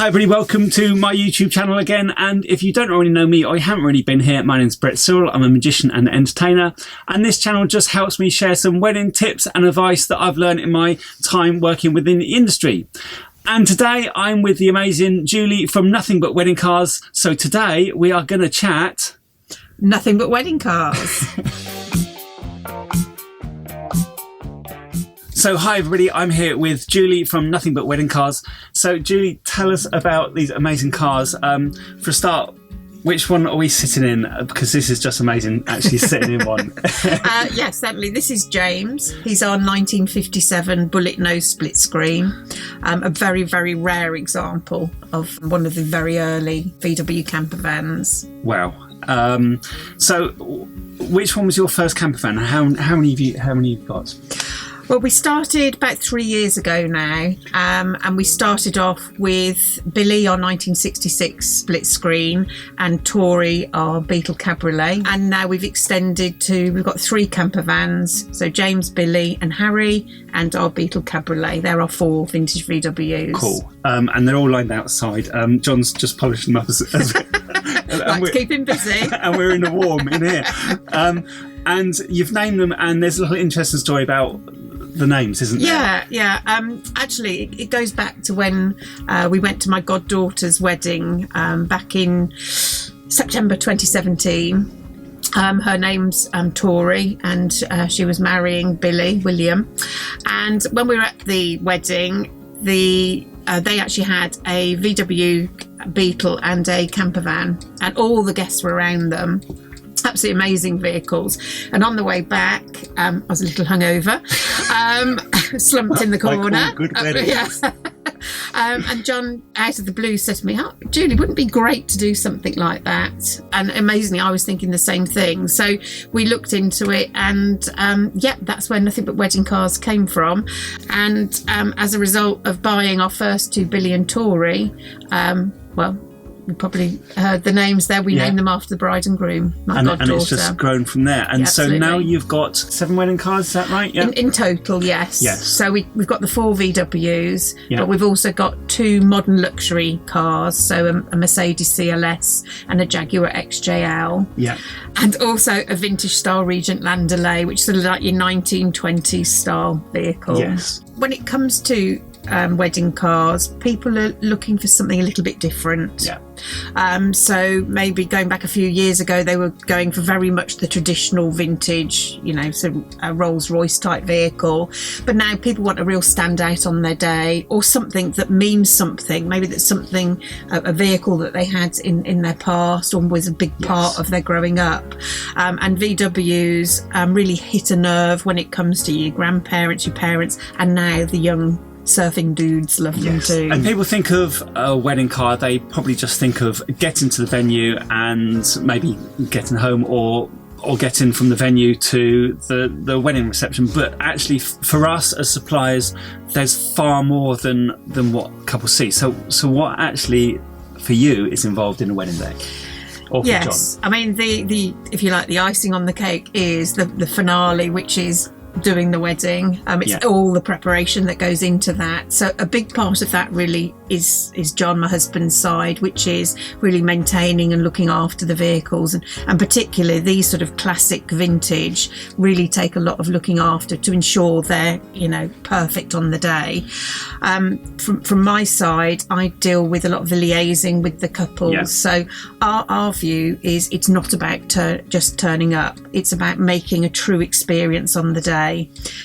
Hi everybody, welcome to my YouTube channel again, and if you don't already know me or you haven't really been here, my name's Brett Sewell. I'm a magician and entertainer, and this channel just helps me share some wedding tips and advice that I've learned in my time working within the industry. And today I'm with the amazing Julie from Nothing But Wedding Cars. So today we are going to chat... Nothing but wedding cars. So hi everybody, I'm here with Julie from Nothing But Wedding Cars. So Julie, tell us about these amazing cars. For a start, which one are we sitting in? Because this is just amazing, actually sitting in one. Yes, certainly. This is James. He's our 1957 bullet nose split screen. A very, very rare example of one of the very early VW Campervans. Wow. So which one was your first campervan? How many have you got? Well, we started about 3 years ago now, and we started off with Billy, our 1966 split screen, and Tori, our Beatle Cabriolet. And now we've extended to, we've got 3 campervans. So James, Billy and Harry, and our Beatle Cabriolet. They're our 4 vintage VWs. Cool. And they're all lined outside. John's just polished them up as like to keep him busy. And we're in the warm in here. And you've named them, and there's a little interesting story about the names, isn't there? Yeah. Actually, it goes back to when we went to my goddaughter's wedding back in September 2017. Her name's Tori, and she was marrying Billy, William. And when we were at the wedding, they actually had a VW Beetle and a campervan, and all the guests were around them. Absolutely amazing vehicles. And on the way back, I was a little hungover, slumped in the corner. Good wedding. And John, out of the blue, said to me, "Oh, Julie, wouldn't it be great to do something like that?" And amazingly, I was thinking the same thing. So we looked into it, and that's where Nothing But Wedding Cars came from. And as a result of buying our first 2 Billy and Tori, you probably heard the names there. We named them after the bride and groom, my goddaughter. And it's just grown from there. And so absolutely. now you've got 7 wedding cars, is that right? Yeah. In total, yes. So we've got the 4 VWs, but we've also got 2 modern luxury cars, so a Mercedes CLS and a Jaguar XJL. Yeah. And also a vintage style Regent Landaulet, which is sort of like your 1920s style vehicle. Yes. When it comes to wedding cars, people are looking for something a little bit different. Yeah. So maybe going back a few years ago, they were going for very much the traditional vintage, so a Rolls Royce type vehicle. But now people want a real standout on their day, or something that means something. Maybe that's something, a vehicle that they had in their past, or was a big part of their growing up. And VWs really hit a nerve when it comes to your grandparents, your parents, and now the young surfing dudes love them too. And people think of a wedding car, they probably just think of getting to the venue and maybe getting home, or getting from the venue to the wedding reception. But actually, for us as suppliers, there's far more than what couples see. So what actually for you is involved in a wedding day? Or for John? I mean, the if you like, the icing on the cake is the finale, which is doing the wedding. It's all the preparation that goes into that. So a big part of that really is John, my husband's side, which is really maintaining and looking after the vehicles, and particularly these sort of classic vintage really take a lot of looking after to ensure they're perfect on the day. From my side, I deal with a lot of the liaising with the couples. So our view is it's not about just turning up, it's about making a true experience on the day.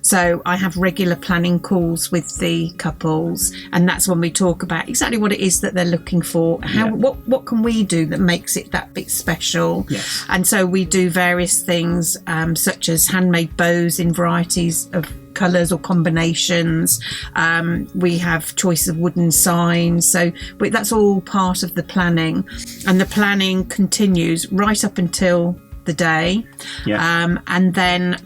So I have regular planning calls with the couples, and that's when we talk about exactly what it is that they're looking for. What can we do that makes it that bit special? And so we do various things, such as handmade bows in varieties of colours or combinations. We have choice of wooden signs, so that's all part of the planning, and the planning continues right up until the day. And then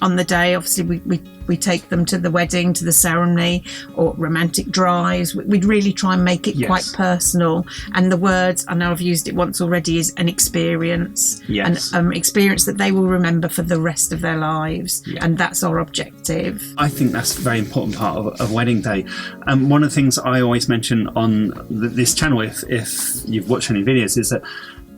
on the day. Obviously, we take them to the wedding, to the ceremony, or romantic drives. We'd really try and make it quite personal. And the words, I know I've used it once already, is an experience. Yes. An experience that they will remember for the rest of their lives. Yeah. And that's our objective. I think that's a very important part of wedding day. One of the things I always mention on this channel, if you've watched any videos, is that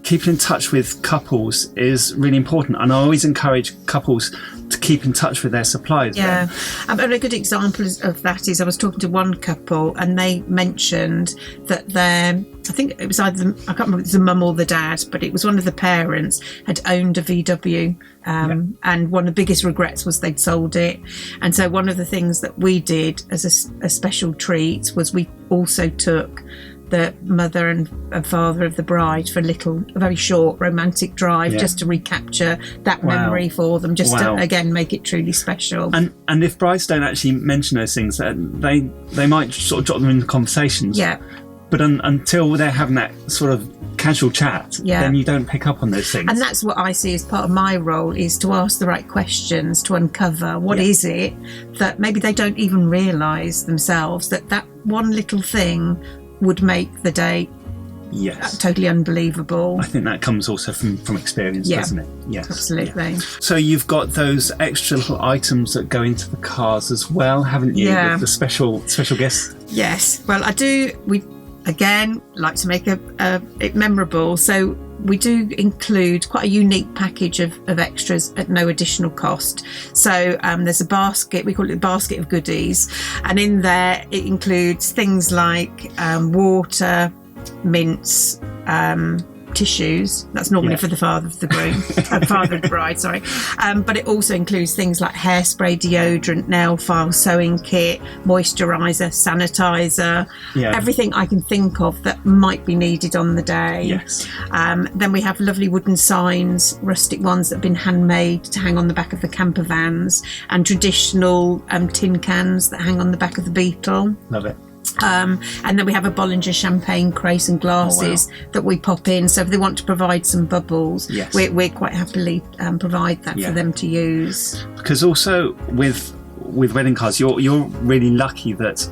keeping in touch with couples is really important. And I always encourage couples to keep in touch with their suppliers. Yeah. And a good example of that is I was talking to one couple and they mentioned that I think it was either, I can't remember if it was the mum or the dad, but it was one of the parents had owned a VW. And one of the biggest regrets was they'd sold it. And so one of the things that we did as a special treat was we also took the mother and father of the bride for a very short romantic drive, just to recapture that memory for them, just to again make it truly special. And if brides don't actually mention those things, they might sort of drop them into conversations. Yeah. But until they're having that sort of casual chat, then you don't pick up on those things. And that's what I see as part of my role, is to ask the right questions to uncover what is it that maybe they don't even realise themselves, that one little thing would make the day totally unbelievable. I think that comes also from experience, doesn't it? Yes, absolutely. Yeah. So you've got those extra little items that go into the cars as well, haven't you? Yeah. With the special guests. Yes. Well, I do. We again like to make it memorable. So we do include quite a unique package of extras at no additional cost. So there's a basket, we call it a basket of goodies, and in there it includes things like water, mints, tissues. That's normally for the father of the groom, father of the bride, sorry. But it also includes things like hairspray, deodorant, nail file, sewing kit, moisturiser, sanitizer, everything I can think of that might be needed on the day. Yes. Then we have lovely wooden signs, rustic ones that have been handmade to hang on the back of the campervans, and traditional tin cans that hang on the back of the Beatle. Love it. And then we have a Bollinger champagne crate and glasses that we pop in. So if they want to provide some bubbles, we're quite happily provide that for them to use. Because also with wedding cards, you're really lucky that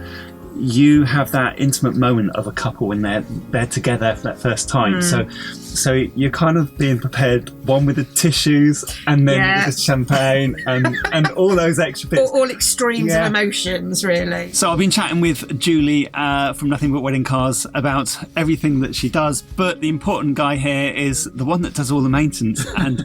you have that intimate moment of a couple when they're together for that first time. So you're kind of being prepared, one with the tissues and then with the champagne and all those extra bits. All extremes of emotions, really. So I've been chatting with Julie from Nothing But Wedding Cars about everything that she does, but the important guy here is the one that does all the maintenance. And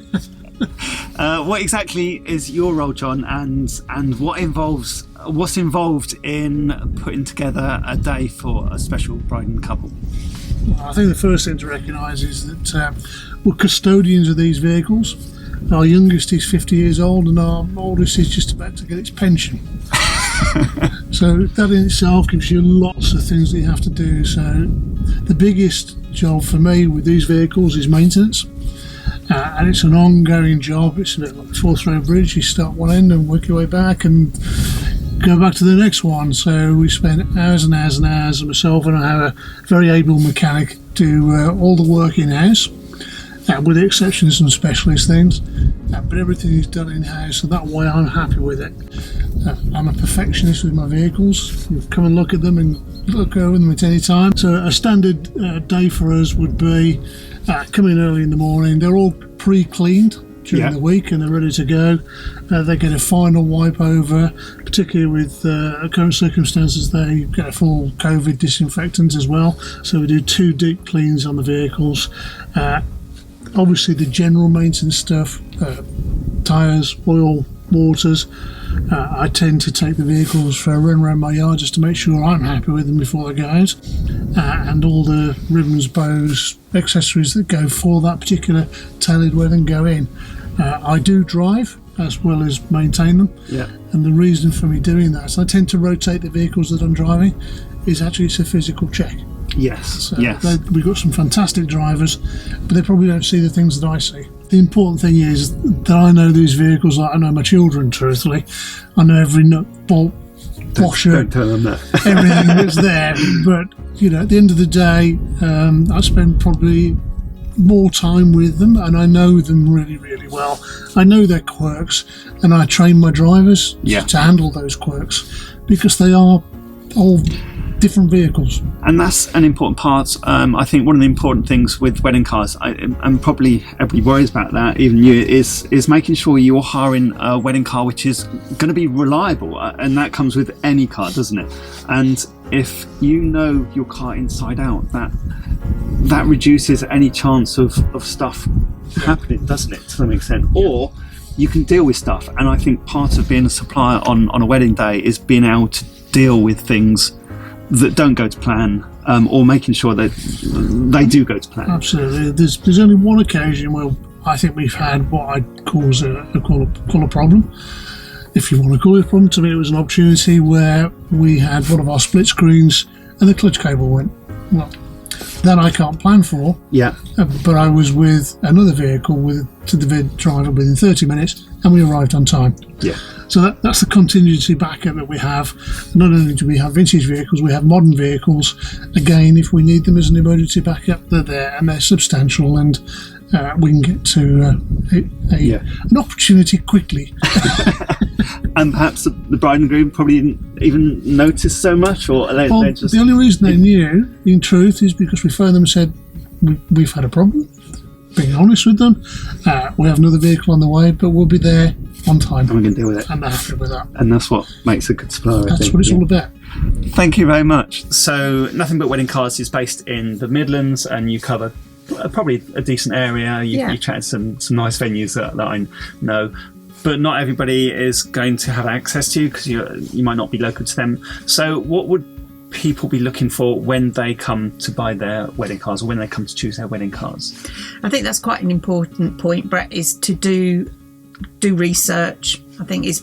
what exactly is your role, John, and what's involved in putting together a day for a special bride and couple? Well, I think the first thing to recognise is that we're custodians of these vehicles. Our youngest is 50 years old and our oldest is just about to get its pension. So that in itself gives you lots of things that you have to do. So the biggest job for me with these vehicles is maintenance. And it's an ongoing job. It's a bit like a fourth-row bridge. You start one end and work your way back and go back to the next one. So we spend hours and hours and hours, and myself and I have a very able mechanic do all the work in-house, with the exception of some specialist things. But everything is done in-house, so that way I'm happy with it. I'm a perfectionist with my vehicles. You come and look at them and look over them at any time. So a standard day for us would be come in early in the morning. They're all pre-cleaned during the week and they're ready to go. They get a final wipe over, particularly with current circumstances. They get a full COVID disinfectant as well. So we do 2 deep cleans on the vehicles. Obviously the general maintenance stuff, tyres, oil, waters. I tend to take the vehicles for a run around my yard just to make sure I'm happy with them before they go out, and all the ribbons, bows, accessories that go for that particular tailored wedding go in. I do drive as well as maintain them, and the reason for me doing that is I tend to rotate the vehicles that I'm driving. Is actually it's a physical check. Yes, so we've got some fantastic drivers, but they probably don't see the things that I see. The important thing is that I know these vehicles like I know my children, truthfully. I know every nut, bolt, washer, don't tell them that. everything that's there. But, at the end of the day, I spend probably more time with them, and I know them really, really well. I know their quirks, and I train my drivers to handle those quirks, because they are all different vehicles. And that's an important part. I think one of the important things with wedding cars, and probably everybody worries about that, even you, is making sure you're hiring a wedding car which is going to be reliable, and that comes with any car, doesn't it? And if you know your car inside out, that reduces any chance of stuff happening, doesn't it, to some extent? Or you can deal with stuff, and I think part of being a supplier on a wedding day is being able to deal with things that don't go to plan, or making sure that they do go to plan. Absolutely. There's only one occasion where I think we've had what I'd call a problem. If you want to call it a problem, to me it was an opportunity where we had one of our split screens and the clutch cable went. Well, that I can't plan for. Yeah. But I was with another vehicle to the driver within 30 minutes, and we arrived on time. Yeah. So that's the contingency backup that we have. Not only do we have vintage vehicles, we have modern vehicles. Again, if we need them as an emergency backup, they're there, and they're substantial, and we can get to an opportunity quickly. And perhaps the bride and groom probably didn't even notice so much, or they just... The only reason they knew, in truth, is because we phoned them and said, we've had a problem. Being honest with them, we have another vehicle on the way, but we'll be there on time. And we can deal with it. And they're happy with that. And that's what makes a good supplier, I think. That's what it's all about. Thank you very much. So, Nothing But Wedding Cars is based in the Midlands, and you cover probably a decent area. You chatted some nice venues that I know. But not everybody is going to have access to you, because you might not be local to them. So what would people be looking for when they come to buy their wedding cars, or when they come to choose their wedding cars? I think that's quite an important point, Brett, is to do research. I think is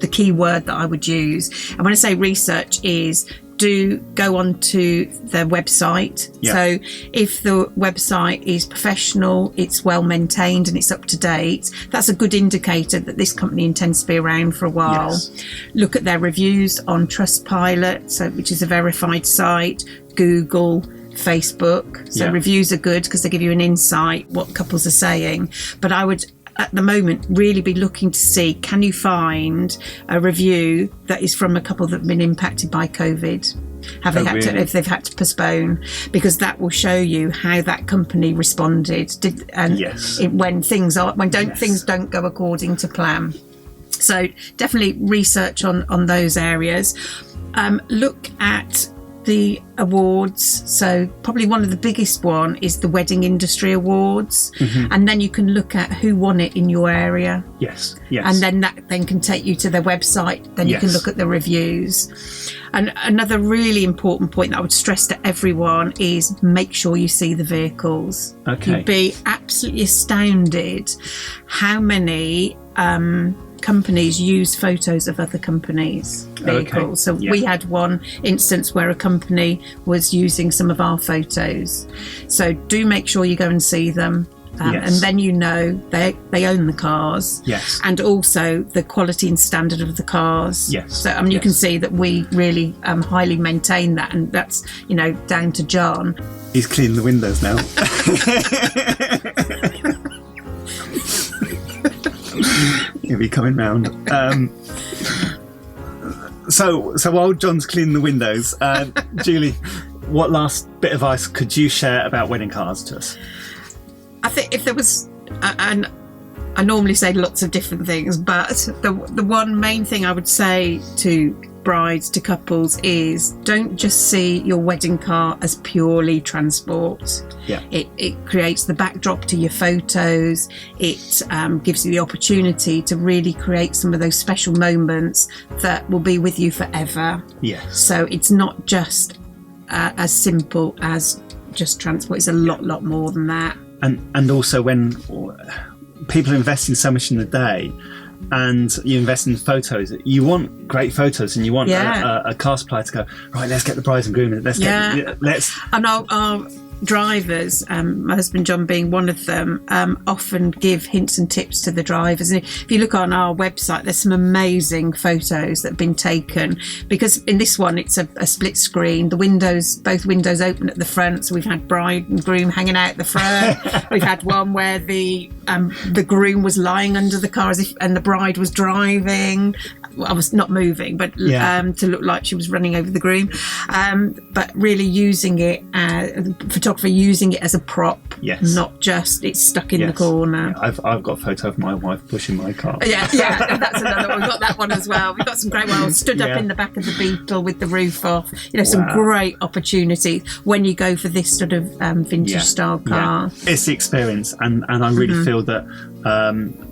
the key word that I would use. And when I say research, is do go onto their website. Yeah. So if the website is professional, it's well maintained and it's up to date, that's a good indicator that this company intends to be around for a while. Yes. Look at their reviews on Trustpilot, which is a verified site, Google, Facebook. So reviews are good because they give you an insight what couples are saying. But I would, at the moment, really be looking to see, can you find a review that is from a couple that have been impacted by COVID? If they've had to postpone, because that will show you how that company responded. When things don't go according to plan. So definitely research on those areas. Look at the awards. So probably one of the biggest one is the Wedding Industry Awards, and then you can look at who won it in your area. Yes. And then that can take you to their website. Then you can look at the reviews. And another really important point that I would stress to everyone is make sure you see the vehicles. Okay. You'd be absolutely astounded how many companies use photos of other companies' vehicles. So we had one instance where a company was using some of our photos. So do make sure you go and see them. And then you know they own the cars. Yes. And also the quality and standard of the cars. Yes. So you can see that we really highly maintain that, and that's down to John. He's cleaning the windows now. He'll be coming round. So while John's cleaning the windows, Julie, what last bit of advice could you share about wedding cars to us? I think if there was, and I normally say lots of different things, but the one main thing I would say to brides, to couples, is don't just see your wedding car as purely transport. Yeah. It creates the backdrop to your photos. It gives you the opportunity to really create some of those special moments that will be with you forever. Yeah. So it's not just as simple as just transport. It's a lot more than that. And also, when people are investing so much in the day, and you invest in photos, you want great photos, and you want a car supplier to go, right, let's get the brides and groom. And drivers, my husband John being one of them, often give hints and tips to the drivers. And if you look on our website, there's some amazing photos that have been taken, because in this one it's a split screen. Both windows open at the front, so we've had bride and groom hanging out the front. We've had one where the groom was lying under the car and the bride was driving. Well, I was not moving, but to look like she was running over the groom. But really using it, the photographer using it as a prop, not just it's stuck in the corner. Yeah, I've got a photo of my wife pushing my car. Yeah, that's another one. We've got that one as well. We've got some great ones stood up in the back of the Beatle with the roof off. Some great opportunities when you go for this sort of vintage style car. It's the experience, and I really feel that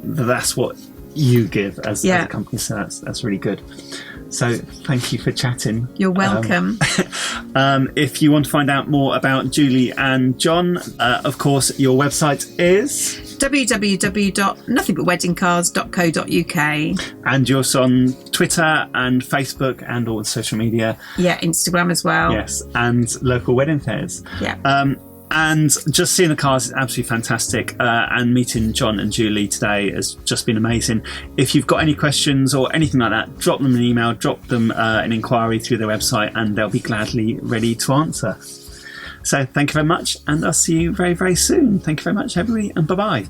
that's what you give as a company, so that's really good. So thank you for chatting. You're welcome. If you want to find out more about Julie and John, of course your website is www.nothingbutweddingcars.co.uk, and you're also on Twitter and Facebook and all the social media. Instagram as well. Yes, and local wedding fairs. And just seeing the cars is absolutely fantastic. And meeting John and Julie today has just been amazing. If you've got any questions or anything like that, drop them an email, drop them an inquiry through their website, and they'll be gladly ready to answer. So thank you very much, and I'll see you very, very soon. Thank you very much, everybody, and bye-bye.